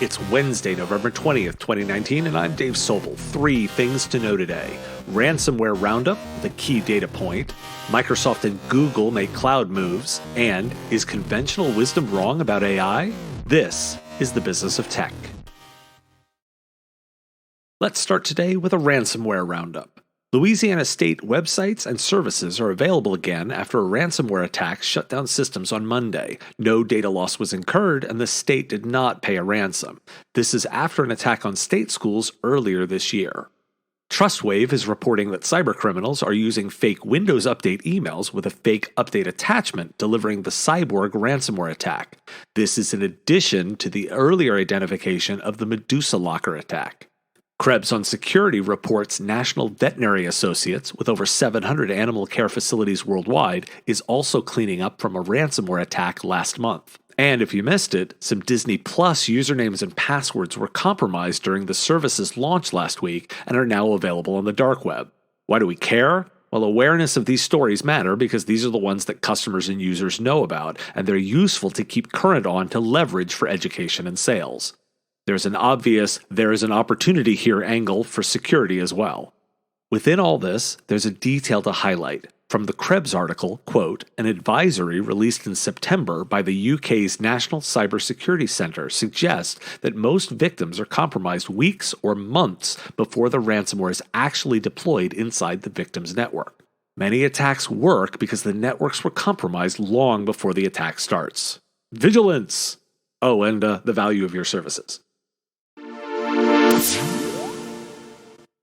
It's Wednesday, November 20th, 2019, and I'm Dave Sobel. 3 things to know today. Ransomware roundup, the key data point. Microsoft and Google make cloud moves. And is conventional wisdom wrong about AI? This is the business of tech. Let's start today with a ransomware roundup. Louisiana state websites and services are available again after a ransomware attack shut down systems on Monday. No data loss was incurred, and the state did not pay a ransom. This is after an attack on state schools earlier this year. TrustWave is reporting that cybercriminals are using fake Windows Update emails with a fake update attachment, delivering the Cyborg ransomware attack. This is in addition to the earlier identification of the Medusa Locker attack. Krebs on Security reports National Veterinary Associates, with over 700 animal care facilities worldwide, is also cleaning up from a ransomware attack last month. And if you missed it, some Disney Plus usernames and passwords were compromised during the service's launch last week and are now available on the dark web. Why do we care? Well, awareness of these stories matter because these are the ones that customers and users know about, and they're useful to keep current on to leverage for education and sales. There's an obvious, there is an opportunity here angle for security as well. Within all this, there's a detail to highlight. From the Krebs article, quote, an advisory released in September by the UK's National Cybersecurity Centre suggests that most victims are compromised weeks or months before the ransomware is actually deployed inside the victim's network. Many attacks work because the networks were compromised long before the attack starts. Vigilance! Oh, and the value of your services.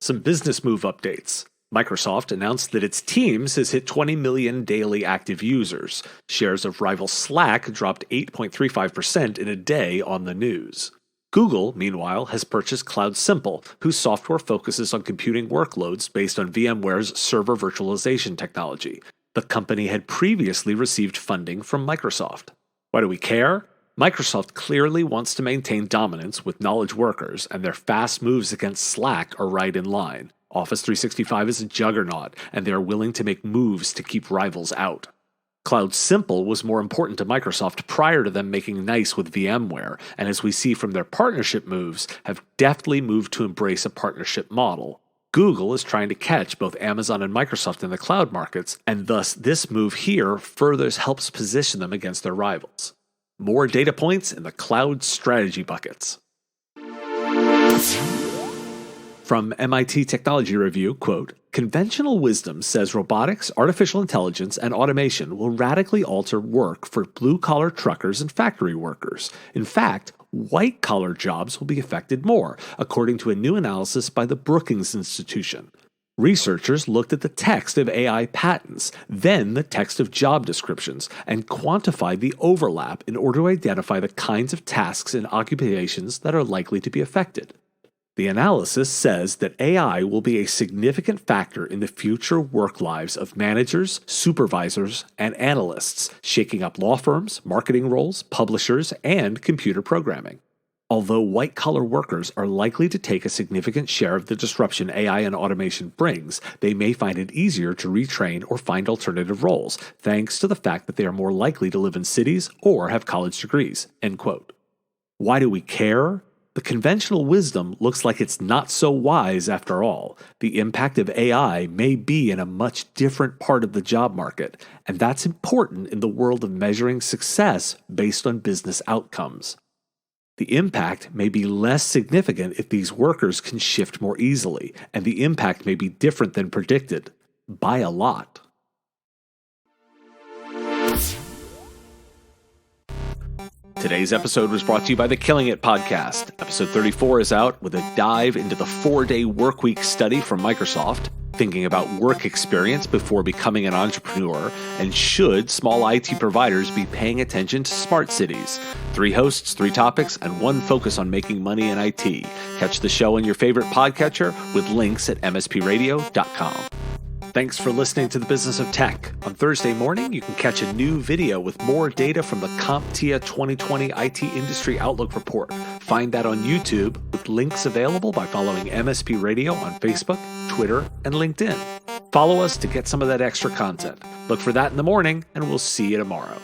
Some business move updates. Microsoft announced that its Teams has hit 20 million daily active users. Shares of rival Slack dropped 8.35% in a day on the news. Google, meanwhile, has purchased CloudSimple, whose software focuses on computing workloads based on VMware's server virtualization technology. The company had previously received funding from Microsoft. Why do we care? Microsoft clearly wants to maintain dominance with knowledge workers, and their fast moves against Slack are right in line. Office 365 is a juggernaut, and they are willing to make moves to keep rivals out. CloudSimple was more important to Microsoft prior to them making nice with VMware, and as we see from their partnership moves, have deftly moved to embrace a partnership model. Google is trying to catch both Amazon and Microsoft in the cloud markets, and thus this move here further helps position them against their rivals. More data points in the cloud strategy buckets. From MIT Technology Review, quote, conventional wisdom says robotics, artificial intelligence, and automation will radically alter work for blue-collar truckers and factory workers. In fact, white-collar jobs will be affected more, according to a new analysis by the Brookings Institution. Researchers looked at the text of AI patents, then the text of job descriptions, and quantified the overlap in order to identify the kinds of tasks and occupations that are likely to be affected. The analysis says that AI will be a significant factor in the future work lives of managers, supervisors, and analysts, shaking up law firms, marketing roles, publishers, and computer programming. Although white-collar workers are likely to take a significant share of the disruption AI and automation brings, they may find it easier to retrain or find alternative roles, thanks to the fact that they are more likely to live in cities or have college degrees. End quote. Why do we care? The conventional wisdom looks like it's not so wise after all. The impact of AI may be in a much different part of the job market, and that's important in the world of measuring success based on business outcomes. The impact may be less significant if these workers can shift more easily, and the impact may be different than predicted, by a lot. Today's episode was brought to you by the Killing It podcast. Episode 34 is out with a dive into the 4-day workweek study from Microsoft, thinking about work experience before becoming an entrepreneur, and should small IT providers be paying attention to smart cities? 3 hosts, 3 topics, and 1 focus on making money in IT. Catch the show on your favorite podcatcher with links at mspradio.com. Thanks for listening to The Business of Tech. On Thursday morning, you can catch a new video with more data from the CompTIA 2020 IT Industry Outlook Report. Find that on YouTube with links available by following MSP Radio on Facebook, Twitter, and LinkedIn. Follow us to get some of that extra content. Look for that in the morning, and we'll see you tomorrow.